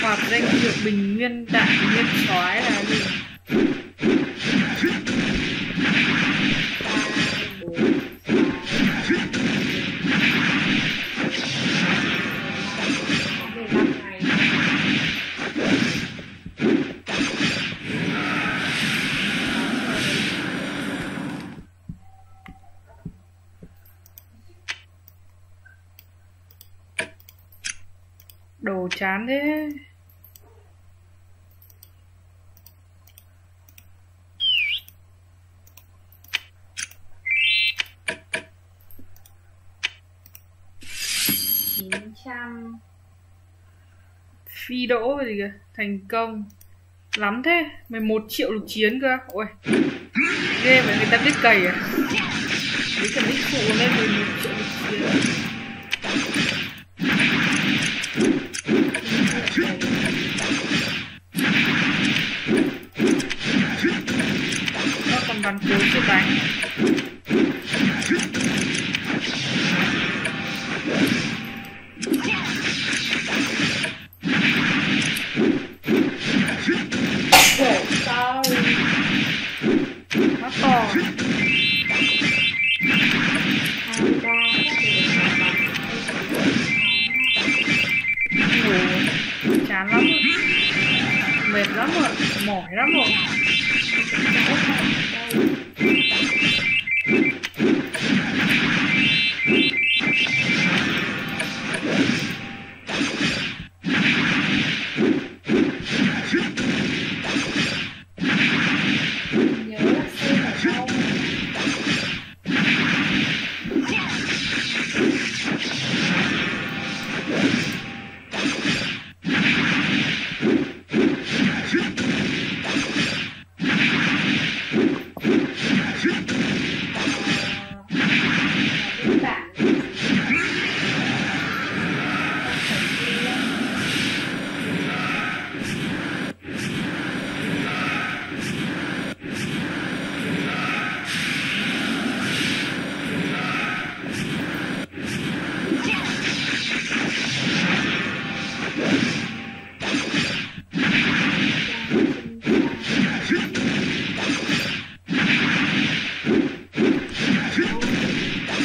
Hoặc danh hiệu bình nguyên đại nguyên soái là gì? Đồ chán thế. Phi đỗ gì kìa, thành công lắm thế, 11 triệu lục chiến cơ. Ôi ghê vậy, người ta biết cày à? Đấy cần đích phụ lên 11 triệu lục chiến. Nó còn bàn cố chưa đánh. Mắt to. Chán lắm rồi. Mệt lắm rồi, mỏi lắm rồi.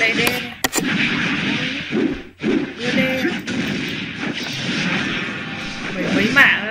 Đây đây. Đưa đây. Mấy mạng